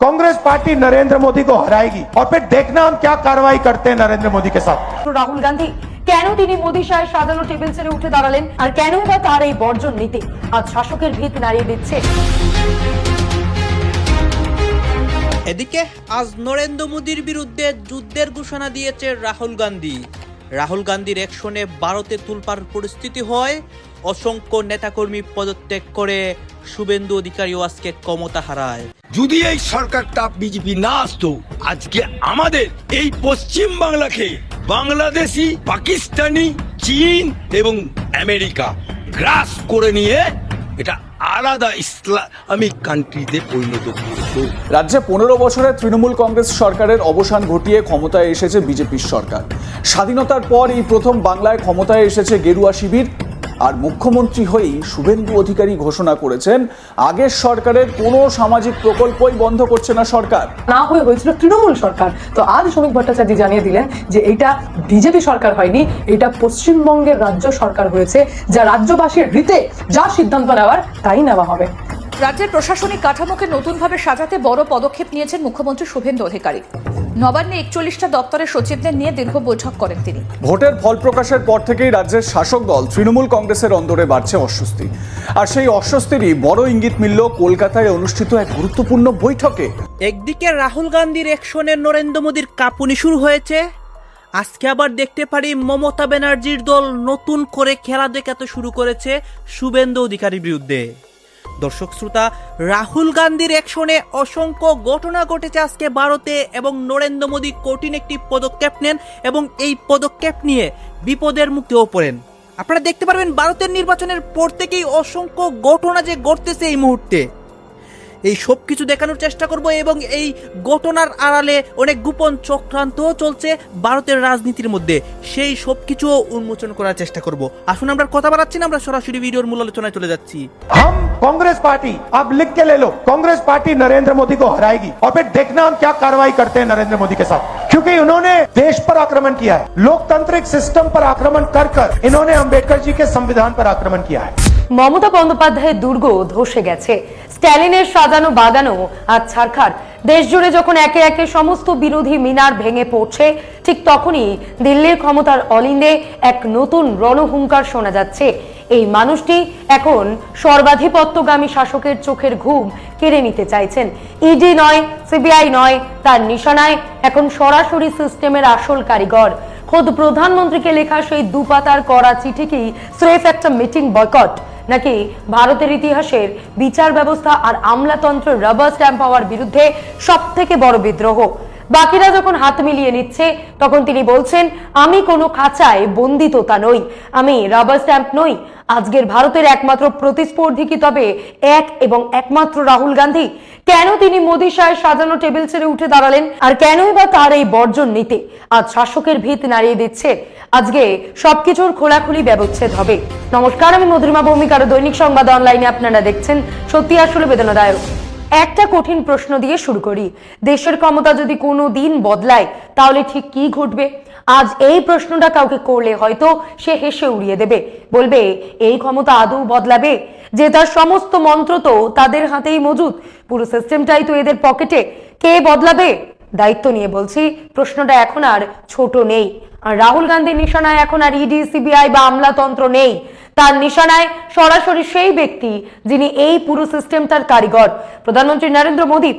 Congress party Narendra Modi को हराएगी और फिर देखना हम क्या कार्रवाई करते हैं नरेंद्र मोदी के साथ। राहुल गांधी কেন তিনি মোদি শাহের সাজানো টেবিল ছেড়ে উঠে দাঁড়ালেন আর কেন বা তার এই বর্জন নীতি আজ শাসকের ভিত নাড়িয়ে দিচ্ছে। এদিকে আজ নরেন্দ্র মোদীর বিরুদ্ধে যুদ্ধের ঘোষণা দিয়েছে রাহুল গান্ধী। রাহুল গান্ধীর অ্যাকশনে ভারতে তুলপাড় পরিস্থিতি হয়, অসংখ্য নেতাকর্মী পদত্যাগ করে, শুভেন্দু অধিকারীও আজকে ক্ষমতা হারায়। যদি এই সরকারটা বিজেপি না আসতো, আজকে আমাদের এই পশ্চিম বাংলাকে বাংলাদেশি, পাকিস্তানি, চীন এবং আমেরিকা গ্রাস করে নিয়ে এটা আলাদা ইসলামিক কান্ট্রিতে পরিণত করতো। রাজ্যে 15 বছরের তৃণমূল কংগ্রেস সরকারের অবসান ঘটিয়ে ক্ষমতায় এসেছে বিজেপির সরকার। স্বাধীনতার পর এই প্রথম বাংলায় ক্ষমতায় এসেছে গেরুয়া শিবির। আর মুখ্যমন্ত্রী হয়েই শুভেন্দু অধিকারী ঘোষণা করেছেন আগের সরকারের কোনো সামাজিক প্রকল্পই বন্ধ করছে না সরকার। না হয়ে হয়েছিল তৃণমূল সরকার, তো আজ শ্রমিক ভট্টাচার্য জানিয়ে দিলেন যে এটা বিজেপি সরকার হয়নি, এটা পশ্চিমবঙ্গের রাজ্য সরকার হয়েছে, যা রাজ্যবাসীর হিতে যা সিদ্ধান্ত নেওয়ার তাই নেওয়া হবে। রাজ্যের প্রশাসনিক কাঠামোকে নতুনভাবে সাজাতে বড় পদক্ষেপ নিয়েছেন মুখ্যমন্ত্রী শুভেন্দু অধিকারী। নবান্নে 41টা দপ্তরের সচিবদের নিয়ে দীর্ঘ বৈঠক করেন তিনি। ভোটের ফল প্রকাশের পর থেকেই রাজ্যের শাসক দল তৃণমূল কংগ্রেসের অন্দরে বাড়ছে অস্বস্তি। আর সেই অস্বস্তিরই বড় ইঙ্গিত মিলল কলকাতায় অনুষ্ঠিত এক গুরুত্বপূর্ণ বৈঠকে। একদিকে রাহুল গান্ধীর অ্যাকশনে নরেন্দ্র মোদীর কাঁপুনি শুরু হয়েছে, আজকে আবার দেখতে পারি মমতা ব্যানার্জির দল নতুন করে খেলা দেখাতে শুরু করেছে শুভেন্দু অধিকারীর বিরুদ্ধে। দর্শক শ্রোতা, রাহুল গান্ধীর অ্যাকশনে অসংখ্য ঘটনা ঘটেছে আজকে ভারতে, এবং নরেন্দ্র মোদী কঠিন একটি পদক্ষেপ নেন এবং এই পদক্ষেপ নিয়ে বিপদের মুখেও পড়েন। আপনারা দেখতে পারবেন ভারতের নির্বাচনের পর থেকেই অসংখ্য ঘটনা যে ঘটতেছে এই মুহূর্তে, এই সব কিছু দেখানোর চেষ্টা করব এবং এই ঘটনার আড়ালে অনেক গোপন চক্রান্তও চলছে ভারতের রাজনীতির মধ্যে, সেই সব কিছুও উন্মোচন করার চেষ্টা করব। আসুন আমরা কথা বাড়াচ্ছি না, আমরা সরাসরি ভিডিওর মূল আলোচনায় চলে যাচ্ছি। हम कांग्रेस पार्टी, आप लिख के ले लो, कांग्रेस पार्टी नरेंद्र मोदी को हराएगी और फिर देखना हम क्या कार्रवाई करते हैं नरेंद्र मोदी के साथ, क्योंकि उन्होंने देश पर आक्रमण किया है, लोकतांत्रिक सिस्टम पर आक्रमण कर इन्होंने अम्बेडकर जी के संविधान पर आक्रमण किया है। মমতা বন্দ্যোপাধ্যায়ের দুর্গ ধসে গেছে, স্ট্যালিনের সাজানো বাগানো আজ ছারখার। দেশ জুড়ে যখন একে একে সমস্ত বিরোধী মিনার ভেঙে পড়ছে, ঠিক তখনই দিল্লির ক্ষমতার অলিন্দে এক নতুন রণহুঙ্কার শোনা যাচ্ছে। এই মানুষটি এখন সর্বাধিপত্যগামী শাসকের চোখের ঘুম কেড়ে নিতে চাইছেন। ইডি নয়, সিবিআই নয়, তার নিশানায় এখন সরাসরি সিস্টেমের আসল কারিগর। খোদ প্রধানমন্ত্রীকে লেখা সেই দুপাতার করা চিঠিকেই স্রেফ একটা মিটিং বয়কট, নাকি ভারতের ইতিহাসের বিচার ব্যবস্থা আর আমলাতন্ত্রের রাবার স্ট্যাম্প হওয়ার বিরুদ্ধে সব থেকে বড় বিদ্রোহ? বাকিরা যখন হাত মিলিয়ে নিচ্ছে, তখন তিনি বলছেন, আমি কোনো খাঁচায় বন্দিততা নই, আমি রাবার স্ট্যাম্প নই। আজকের ভারতের একমাত্র প্রতিস্পর্ধী কি তবে এক এবং একমাত্র রাহুল গান্ধী? কেন তিনি মোদি শাহের সাজানো টেবিল ছেড়ে উঠে দাঁড়ালেন আর কেনই বা তার এই বর্জন নীতি আজ শাসকের ভিত নাড়িয়ে দিচ্ছে? আজকে সবকিছুর খোলাখুলি ব্যবচ্ছেদ হবে। নমস্কার, আমি মধুরিমা ভৌমিক, আর দৈনিক সংবাদ অনলাইনে আপনারা দেখছেন। সত্যি আসলে বেদনাদায়ক। একটা কঠিন প্রশ্ন দিয়ে শুরু করি, দেশের ক্ষমতা যদি কোনো দিন বদলায় তাহলে ঠিক কি ঘটবে? আজ এই প্রশ্নটা কাউকে করলে হয়তো সে হেসে উড়িয়ে দেবে, বলবে এই ক্ষমতা আদৌ বদলাবে? যে তার সমস্ত মন্ত্র তো তাদের হাতেই মজুদ, পুরো সিস্টেমটাই তো এদের পকেটে, কে বদলাবে? দায়িত্ব নিয়ে বলছি, প্রশ্নটা এখন আর ছোট নেই। আর রাহুল গান্ধীর নিশানায় এখন আর ইডি, সিবিআই বা আমলাতন্ত্র নেই, তার নিশানায় সরাসরি সেই ব্যক্তি যিনি এই পুরো সিস্টেমটার কারিগর, প্রধানমন্ত্রী নরেন্দ্র মোদী।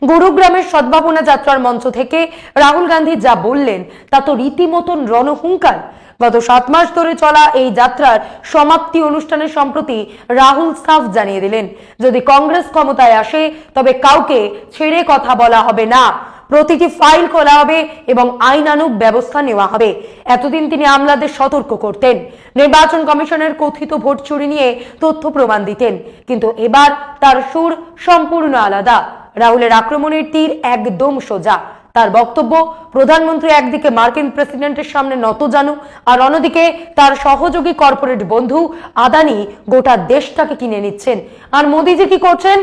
গুরুগ্রামের সদ্ভাবনা যাত্রার মঞ্চ থেকে রাহুল গান্ধী যা বললেন তা তো রীতিমতন রণহুঙ্কার। গত 7 মাস ধরে চলা এই যাত্রার সমাপ্তি অনুষ্ঠানে সম্প্রতি রাহুল সাফ জানিয়ে দিলেন, যদি কংগ্রেস ক্ষমতায় আসে তবে কাউকে ছেড়ে কথা বলা হবে না, প্রতিটি ফাইল খোলা হবে এবং আইনানুগ ব্যবস্থা নেওয়া হবে। এতদিন তিনি আমলাদের সতর্ক করতেন, নির্বাচন কমিশনের কথিত ভোট চুরি নিয়ে তথ্য প্রমাণ দিতেন, কিন্তু এবার তার সুর সম্পূর্ণ আলাদা। রাহুলের আক্রমণের তীর একদম সোজা। তার বক্তব্য, প্রধানমন্ত্রী একদিকে মার্কিন প্রেসিডেন্টের সামনে নতজানু, আর অন্যদিকে তার সহযোগী কর্পোরেট বন্ধু আদানি গোটা দেশটাকে কিনে নিচ্ছেন। আর মোদিজি কি করছেন?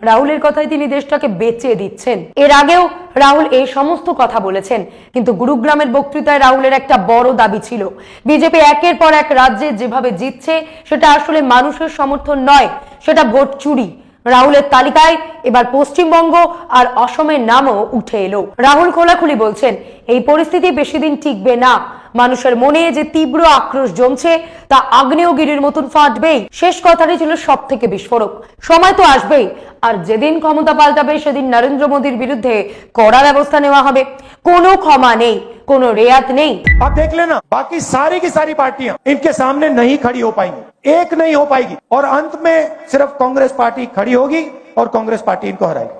রাহুলের কথাই তিনি দেশটাকে বেচে দিচ্ছেন। এর আগেও রাহুল এই সমস্ত কথা বলেছেন, কিন্তু গুরুগ্রামের বক্তৃতায় রাহুলের একটা বড় দাবি ছিল, বিজেপি একের পর এক রাজ্যে যেভাবে জিতছে সেটা আসলে মানুষের সমর্থন নয়, সেটা ভোট চুরি। রাহুলের তালিকায় এবার পশ্চিমবঙ্গ আর অসমের নামও উঠে এলো। রাহুল খোলাখুলি বলছেন, এই পরিস্থিতি বেশি দিন টিকবে না। মানুষের মনে যে তীব্র আক্রোশ জমছে তা আগ্নেয়গিরির মতন ফাটবেই। শেষ কথাটি ছিল সব থেকে বিস্ফোরক। সময় তো আসবেই, আর যেদিন ক্ষমতা পাল্টাবে সেদিন নরেন্দ্র মোদীর বিরুদ্ধে কড়া ব্যবস্থা নেওয়া হবে। কোনো ক্ষমা নেই, কোনো রেয়াত নেই। आप देख लेना, बाकी सारी की सारी पार्टियां इनके सामने नहीं खड़ी हो पाएंगी, एक नहीं हो पाएगी, और अंत में सिर्फ कांग्रेस पार्टी खड़ी होगी और कांग्रेस पार्टी इनको हराएगी।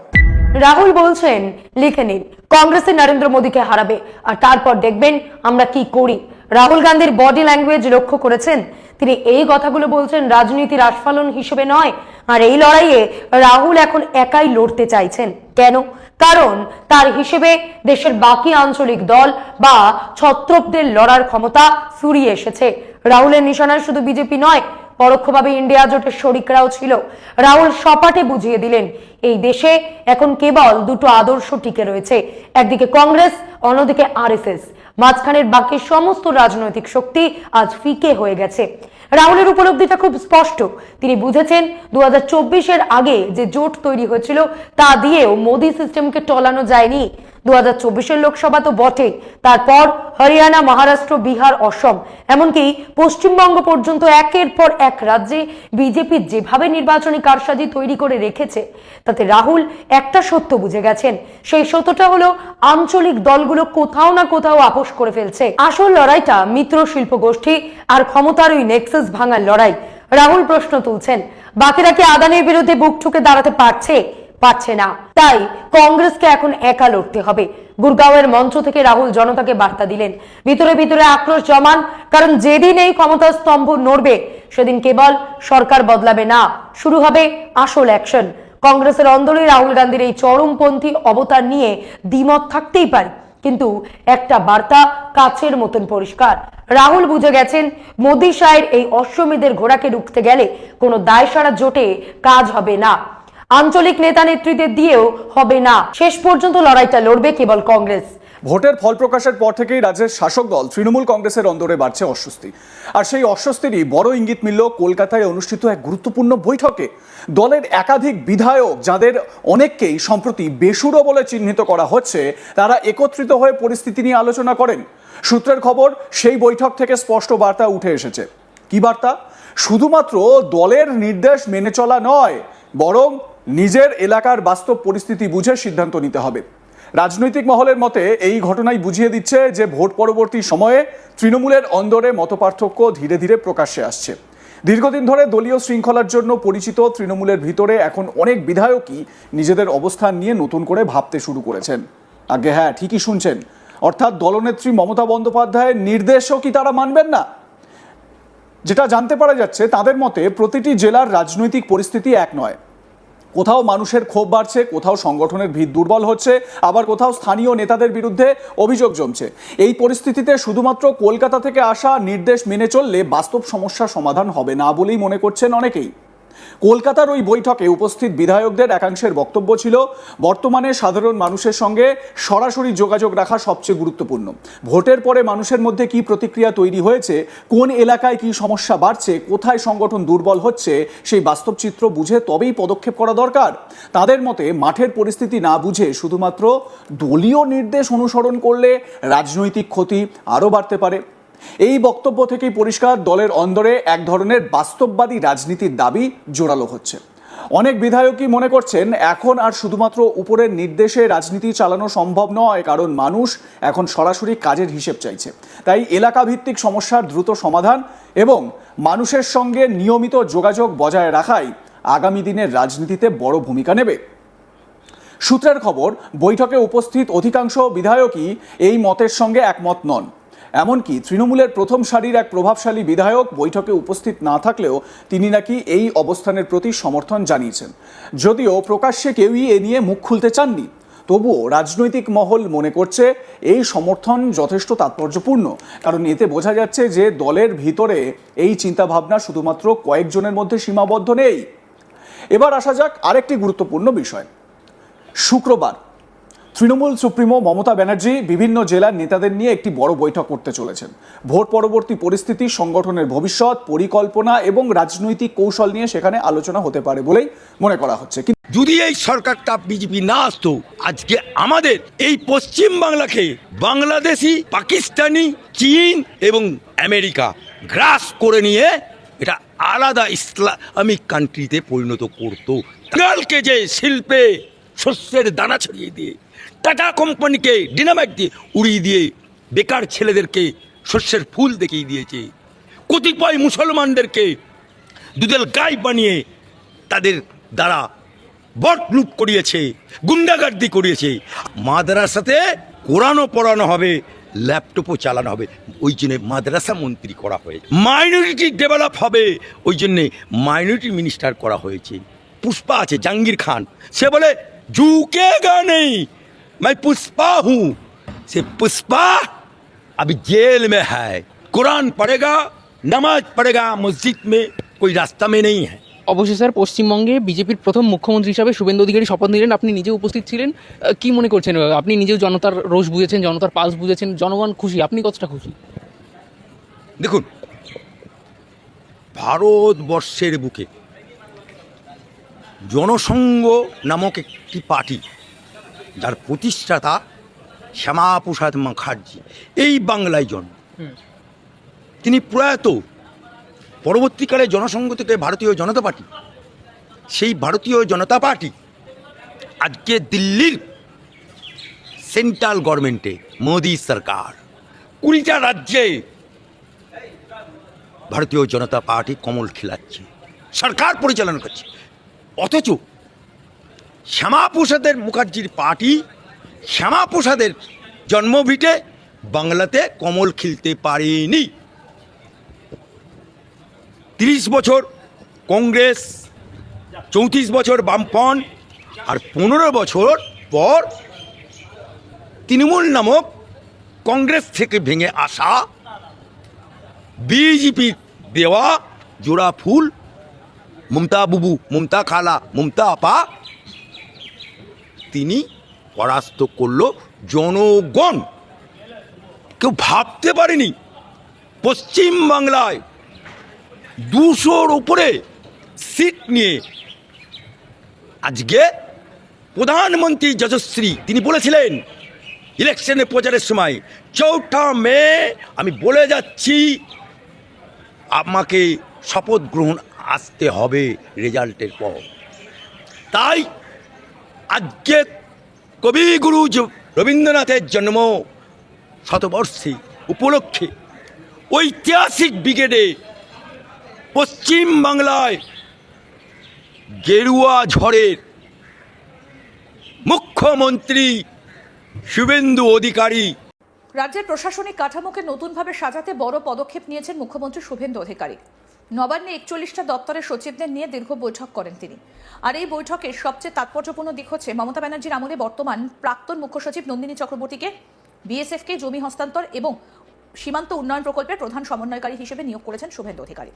রাহুল বলছেন, লিখে নিন, কংগ্রেসে নরেন্দ্র মোদীকে হারাবে, আর তারপর দেখবেন আমরা কি করি। রাহুল গান্ধীর বডি ল্যাঙ্গুয়েজ লক্ষ্য করেছেন? তিনি এই কথাগুলো বলছেন রাজনীতির আস্ফালন হিসেবে নয়, আর এই লড়াইয়ে রাহুল এখন একাই লড়তে চাইছেন। কেন? কারণ তার হিসেবে দেশের বাকি আঞ্চলিক দল বা ছত্রপদের লড়ার ক্ষমতা ফুরিয়ে এসেছে। রাহুলের নিশানায় শুধু বিজেপি নয়, পরোক্ষভাবে ইন্ডিয়া জোটের শরিকরাও ছিল। রাহুল সপাটে বুঝিয়ে দিলেন, এই দেশে এখন কেবল দুটো আদর্শ টিকে রয়েছে, একদিকে কংগ্রেস, অন্যদিকে আরএসএস। মাঝখানের বাকি সমস্ত রাজনৈতিক শক্তি আজ ফিকে হয়ে গেছে। রাহুলের উপলব্ধিটা খুব স্পষ্ট। তিনি বুঝেছেন 2024-এর আগে যে জোট তৈরি হয়েছিল তা দিয়েও মোদী সিস্টেমকে টলানো যায়নি। 2024-এর লোকসভা তো বটে, তারপর হরিয়ানা, মহারাষ্ট্র, বিহার, অসম, এমনকি পশ্চিমবঙ্গ পর্যন্ত একের পর এক রাজ্যে বিজেপি যেভাবে নির্বাচনী কারসাজি তৈরি করে রেখেছে, তাতে রাহুল একটা সত্য বুঝে গেছেন। সেই সত্যটা হলো আঞ্চলিক দলগুলো কোথাও না কোথাও আপোষ করে ফেলছে। আসল লড়াইটা মিত্র শিল্প গোষ্ঠী আর ক্ষমতার ওই নেক্সাস ভাঙার লড়াই। রাহুল প্রশ্ন তুলছেন, বাকিরা কি আদানির বিরুদ্ধে বুক ঠুকে দাঁড়াতে পারছে না, তাই কংগ্রেসকে এখন একা লড়তে হবে। গুরগাঁওয়ের মঞ্চ থেকে রাহুল জনতাকে বার্তা দিলেন, ভিতরে ভিতরে আক্রোশ জমান, কারণ যেদিন এই ক্ষমতার স্তম্ভ নড়বে সেদিন কেবল সরকার বদলাবে না, শুরু হবে আসল অ্যাকশন। কংগ্রেসের অন্দরে রাহুল গান্ধীর এই চরমপন্থী অবতার নিয়ে দ্বিমত থাকতেই পারে, কিন্তু একটা বার্তা কাচের মতন পরিষ্কার। রাহুল বুঝে গেছেন, মোদী সাহের এই অশ্বমেধের ঘোড়াকে রুখতে গেলে কোনো দায়সারা জোটে কাজ হবে না, আঞ্চলিক নেতা নেত্রীদের দিয়েও হবে না। শেষ পর্যন্ত লড়াইটা লড়বে কেবল কংগ্রেস। ভোটের ফল প্রকাশের পর থেকেই রাজ্যের শাসক দল তৃণমূল কংগ্রেসের অন্দরে বাড়ছে অস্বস্তি। আর সেই অস্বস্তিরই বড় ইঙ্গিত মিলল কলকাতায় অনুষ্ঠিত এক গুরুত্বপূর্ণ বৈঠকে। দলের একাধিক বিধায়ক, যাদের অনেককেই সম্প্রতি বেসুরো বলে চিহ্নিত করা হচ্ছে, তারা একত্রিত হয়ে পরিস্থিতি নিয়ে আলোচনা করেন। সূত্রের খবর, সেই বৈঠক থেকে স্পষ্ট বার্তা উঠে এসেছে। কি বার্তা? শুধুমাত্র দলের নির্দেশ মেনে চলা নয়, বরং নিজের এলাকার বাস্তব পরিস্থিতি বুঝে সিদ্ধান্ত নিতে হবে। রাজনৈতিক মহলের মতে এই ঘটনাই বুঝিয়ে দিচ্ছে যে ভোট পরবর্তী সময়ে তৃণমূলের অন্দরে মতপার্থক্য ধীরে ধীরে প্রকাশ্যে আসছে। দীর্ঘদিন ধরে দলীয় শৃঙ্খলার জন্য পরিচিত তৃণমূলের ভিতরে এখন অনেক বিধায়কই নিজেদের অবস্থান নিয়ে নতুন করে ভাবতে শুরু করেছেন। আগে হ্যাঁ, ঠিকই শুনছেন, অর্থাৎ দলনেত্রী মমতা বন্দ্যোপাধ্যায়ের নির্দেশও কি তারা মানবেন না? যেটা জানতে পারা যাচ্ছে, তাদের মতে প্রতিটি জেলার রাজনৈতিক পরিস্থিতি এক নয়। কোথাও মানুষের ক্ষোভ বাড়ছে, কোথাও সংগঠনের ভিত দুর্বল হচ্ছে, আবার কোথাও স্থানীয় নেতাদের বিরুদ্ধে অভিযোগ জমছে। এই পরিস্থিতিতে শুধুমাত্র কলকাতা থেকে আসা নির্দেশ মেনে চললে বাস্তব সমস্যার সমাধান হবে না বলেই মনে করছেন অনেকেই। কলকাতার ওই বৈঠকে উপস্থিত বিধায়কদের একাংশের বক্তব্য ছিল, বর্তমানে সাধারণ মানুষের সঙ্গে সরাসরি যোগাযোগ রাখা সবচেয়ে গুরুত্বপূর্ণ। ভোটের পরে মানুষের মধ্যে কি প্রতিক্রিয়া তৈরি হয়েছে, কোন এলাকায় কি সমস্যা বাড়ছে, কোথায় সংগঠন দুর্বল হচ্ছে, সেই বাস্তব চিত্র বুঝে তবেই পদক্ষেপ করা দরকার। তাদের মতে মাঠের পরিস্থিতি না বুঝে শুধুমাত্র দলীয় নির্দেশ অনুসরণ করলে রাজনৈতিক ক্ষতি আরও বাড়তে পারে। এই বক্তব্য থেকেই পরিষ্কার, দলের অন্দরে এক ধরনের বাস্তববাদী রাজনীতির দাবি জোরালো হচ্ছে। অনেক বিধায়কই মনে করছেন এখন আর শুধুমাত্র উপরের নির্দেশে রাজনীতি চালানো সম্ভব নয়, কারণ মানুষ এখন সরাসরি কাজের হিসেব চাইছে। তাই এলাকা ভিত্তিক সমস্যার দ্রুত সমাধান এবং মানুষের সঙ্গে নিয়মিত যোগাযোগ বজায় রাখাই আগামী দিনের রাজনীতিতে বড় ভূমিকা নেবে। সূত্রের খবর, বৈঠকে উপস্থিত অধিকাংশ বিধায়কই এই মতের সঙ্গে একমত নন। এমনকি তৃণমূলের প্রথম সারির এক প্রভাবশালী বিধায়ক বৈঠকে উপস্থিত না থাকলেও তিনি নাকি এই অবস্থানের প্রতি সমর্থন জানিয়েছেন। যদিও প্রকাশ্যে কেউই এ নিয়ে মুখ খুলতে চাননি, তবুও রাজনৈতিক মহল মনে করছে এই সমর্থন যথেষ্ট তাৎপর্যপূর্ণ, কারণ এতে বোঝা যাচ্ছে যে দলের ভিতরে এই চিন্তাভাবনা শুধুমাত্র কয়েকজনের মধ্যে সীমাবদ্ধ নেই। এবার আসা যাক আরেকটি গুরুত্বপূর্ণ বিষয়। শুক্রবার তৃণমূল সুপ্রিমো মমতা ব্যানার্জি বিভিন্ন জেলার নেতাদের নিয়ে একটি বড় বৈঠক করতে চলেছেন। ভোট পরবর্তী পরিস্থিতি, সংগঠনের ভবিষ্যৎ পরিকল্পনা এবং রাজনৈতিক কৌশল নিয়ে সেখানে আলোচনা হতে পারে বলেই মনে করা হচ্ছে। যদি এই সরকারটা বিজেপি না আসতো, আজকে আমাদের এই পশ্চিম বাংলাকে বাংলাদেশি, পাকিস্তানি, চীন এবং আমেরিকা গ্রাস করে নিয়ে এটা আলাদা ইসলামিক কান্ট্রিতে পরিণত করতো। কালকে যে শিল্পে শস্যের দানা ছড়িয়ে দিয়ে, টাটা কোম্পানিকে ডিনামাইট দিয়ে উড়িয়ে দিয়ে, বেকার ছেলেদেরকে শস্যের ফুল দেখিয়ে দিয়েছে, কতিপয় মুসলমানদেরকে দুধের গাই বানিয়ে তাদের দ্বারা বট লুট করিয়েছে, গুন্ডাগার্দি করিয়েছে। মাদ্রাসাতে কোরআনও পড়ানো হবে, ল্যাপটপও চালানো হবে, ওই জন্যে মাদ্রাসা মন্ত্রী করা হয়েছে। মাইনরিটি ডেভেলপ হবে, ওই জন্যে মাইনরিটি মিনিস্টার করা হয়েছে। পুষ্পা আছে, জাহাঙ্গীর খান, সে বলে झुकेगा नहीं, मैं पुष्पा हूँ। से पुष्पा अभी जेल में है, कुरान पढ़ेगा, नमाज पढ़ेगा मस्जिद में, कोई रास्ता में नहीं है। অবশ্যই স্যার, পশ্চিমবঙ্গে বিজেপির প্রথম মুখ্যমন্ত্রী হিসাবে শুভেন্দু অধিকারী শপথ নিলেন, আপনি নিজে উপস্থিত ছিলেন। কি মনে করছেন? আপনি নিজেও জনতার রোষ বুঝেছেন, জনতার পালস বুঝেছেন, জনগণ খুশি, আপনি কতটা খুশি? দেখুন, ভারতবর্ষের বুকে জনসংঘ নামক একটি পার্টি, যার প্রতিষ্ঠাতা শ্যামাপ্রসাদ মুখার্জি, এই বাংলায় জন্ম। তিনি প্রয়াত। পরবর্তীকালে জনসংঘ থেকে ভারতীয় জনতা পার্টি, সেই ভারতীয় জনতা পার্টি আজকে দিল্লির সেন্ট্রাল গভর্নমেন্টে, মোদী সরকার, 20টা রাজ্যে ভারতীয় জনতা পার্টি কমল খেলাচ্ছে, সরকার পরিচালনা করছে। অথচ শ্যামাপ্রসাদের মুখার্জির পার্টি, শ্যামাপ্রসাদের জন্মভিটে বাংলাতে কমল খেলতে পারেনি। 30 বছর কংগ্রেস, 34 বছর বামফ্রন্ট, আর 15 বছর পর তৃণমূল নামক কংগ্রেস থেকে ভেঙে আসা বিজেপি দেওয়া জোড়া ফুল, মমতা বুবু, মমতা খালা, মমতা আপা, তিনি পরাস্ত করল জনগণ। কেউ ভাবতে পারেনি পশ্চিম বাংলায় 200-র উপরে সিট নিয়ে আজকে প্রধানমন্ত্রী যশস্বী তিনি বলেছিলেন ইলেকশনে প্রচারের সময়, 4 মে আমি বলে যাচ্ছি আমাকে শপথ গ্রহণ আসতে হবে রেজাল্টের পর। তাই আজকে কবিগুরু রবীন্দ্রনাথের জন্ম শতবর্ষী উপলক্ষে ঐতিহাসিক ব্রিগেডে পশ্চিম বাংলায় গেরুয়া ঝড়ের মুখ্যমন্ত্রী শুভেন্দু অধিকারী। রাজ্যের প্রশাসনিক কাঠামোকে নতুনভাবে সাজাতে বড় পদক্ষেপ নিয়েছেন মুখ্যমন্ত্রী শুভেন্দু অধিকারী। নবান্নে 41টা দপ্তরের সচিবদের নিয়ে দীর্ঘ বৈঠক করেন তিনি। আর এই বৈঠকের সবচেয়ে তাৎপর্যপূর্ণ দিক হচ্ছে মমতা ব্যানার্জির আমলে বর্তমান প্রাক্তন মুখ্য সচিব নন্দিনী চক্রবর্তীকে বিএসএফকে জমি হস্তান্তর এবং সীমান্ত উন্নয়ন প্রকল্পের প্রধান সমন্বয়কারী হিসেবে নিয়োগ করেছেন শুভেন্দু অধিকারী।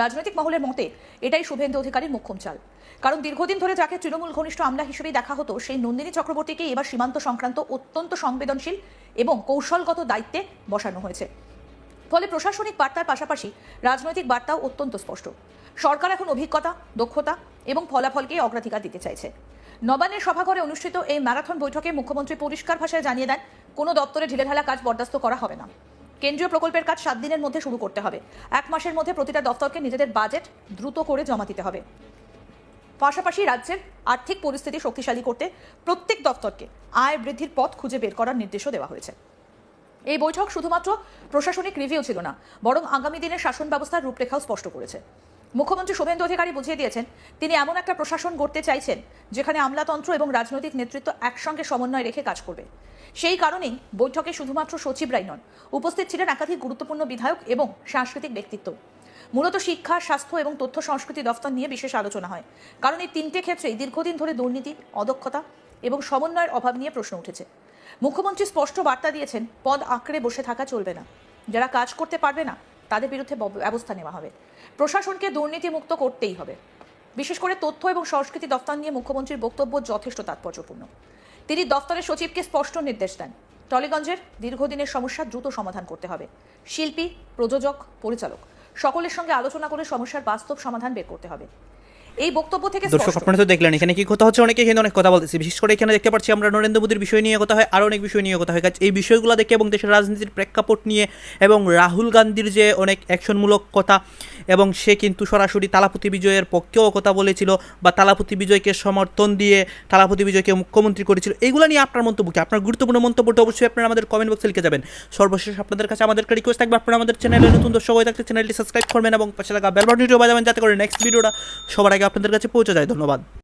রাজনৈতিক মহলের মতে এটাই শুভেন্দু অধিকারীর মোক্ষম চাল। কারণ দীর্ঘদিন ধরে যাকে তৃণমূল ঘনিষ্ঠ আমলা হিসেবেই দেখা হতো, সেই নন্দিনী চক্রবর্তীকে এবার সীমান্ত সংক্রান্ত অত্যন্ত সংবেদনশীল এবং কৌশলগত দায়িত্বে বসানো হয়েছে। ফলে প্রশাসনিক বার্তার পাশাপাশি রাজনৈতিক বার্তাও অত্যন্ত স্পষ্ট। সরকার এখন অভিজ্ঞতা, দক্ষতা এবং ফলাফলকেই অগ্রাধিকার দিতে চাইছে। নবান্নের সভাঘরে অনুষ্ঠিত এই ম্যারাথন বৈঠকে মুখ্যমন্ত্রী পরিষ্কার ভাষায় জানিয়ে দেন, কোনো দপ্তরে ঢিলেঢালা কাজ বরদাস্ত করা হবে না। কেন্দ্রীয় প্রকল্পের কাজ 7 দিনের মধ্যে শুরু করতে হবে। 1 মাসের মধ্যে প্রতিটা দপ্তরকে নিজেদের বাজেট দ্রুত করে জমা দিতে হবে। পাশাপাশি রাজ্যের আর্থিক পরিস্থিতি শক্তিশালী করতে প্রত্যেক দপ্তরকে আয় বৃদ্ধির পথ খুঁজে বের করার নির্দেশও দেওয়া হয়েছে। এই বৈঠক শুধুমাত্র প্রশাসনিক রিভিউ ছিল না, বরং আগামী দিনের শাসন ব্যবস্থার রূপরেখাও স্পষ্ট করেছে। মুখ্যমন্ত্রী শুভেন্দু অধিকারী বুঝিয়ে দিয়েছেন, তিনি এমন একটা প্রশাসন গড়তে চাইছেন যেখানে আমলাতন্ত্র এবং রাজনৈতিক নেতৃত্ব একসঙ্গে সমন্বয় রেখে কাজ করবে। সেই কারণেই বৈঠকে শুধুমাত্র সচিবরাই নন, উপস্থিত ছিলেন একাধিক গুরুত্বপূর্ণ বিধায়ক এবং সাংস্কৃতিক ব্যক্তিত্ব। মূলত শিক্ষা, স্বাস্থ্য এবং তথ্য সংস্কৃতি দফতর নিয়ে বিশেষ আলোচনা হয়, কারণ এই 3টে ক্ষেত্রেই দীর্ঘদিন ধরে দুর্নীতি, অদক্ষতা এবং সমন্বয়ের অভাব নিয়ে প্রশ্ন উঠেছে। মুখ্যমন্ত্রী স্পষ্ট বার্তা দিয়েছেন, পদ আঁকড়ে বসে থাকা চলবে না, যারা কাজ করতে পারবে না তাদের বিরুদ্ধে ব্যবস্থা নেওয়া হবে। প্রশাসনকে দুর্নীতিমুক্ত করতেই হবে। বিশেষ করে তথ্য এবং সংস্কৃতি দফতর নিয়ে মুখ্যমন্ত্রীর বক্তব্য যথেষ্ট তাৎপর্যপূর্ণ। তিনি দফতরের সচিবকে স্পষ্ট নির্দেশ দেন, টলিগঞ্জের দীর্ঘদিনের সমস্যা দ্রুত সমাধান করতে হবে। শিল্পী, প্রযোজক, পরিচালক সকলের সঙ্গে আলোচনা করে সমস্যার বাস্তব সমাধান বের করতে হবে। এই বক্তব্য থেকে দর্শক স্পষ্ট। আপনারা তো দেখলেন এখানে কি কথা হচ্ছে, অনেকে এখানে অনেক কথা বলতেছে, বিশেষ করে এখানে দেখতে পাচ্ছি আমরা নরেন্দ্র মোদীর বিষয় নিয়ে কথা হয়, আরও অনেক বিষয় নিয়ে কথা হয়। কাজ এই বিষয়গুলো দেখে এবং দেশের রাজনীতির প্রেক্ষাপট নিয়ে এবং রাহুল গান্ধীর যে অনেক অ্যাকশনমূলক কথা, এবং সে কিন্তু সরাসরি তালাপতি বিজয়ের পক্ষেও কথা বলেছিল বা তালাপতি বিজয়কে সমর্থন দিয়ে তালাপতি বিজয়কে মুখ্যমন্ত্রী করেছিল, এইগুলো নিয়ে আপনার মন্তব্য কি? আপনার গুরুত্বপূর্ণ মন্তব্যটা অবশ্যই আপনারা আমাদের কমেন্ট বক্সে লিখে যাবেন। সর্বশেষ আপনাদের কাছে আমাদের রিকোয়েস্ট থাকবে, আপনারা আমাদের চ্যানেলে নতুন দর্শক হয়ে থাকলে চ্যানেলটি সাবস্ক্রাইব করবেন এবং পাশে থাকা বেল বাটনটিও বাজাবেন, যাতে করে নেক্সট ভিডিওটা সবার আগে আপনাদের কাছে পৌঁছে যায়। ধন্যবাদ।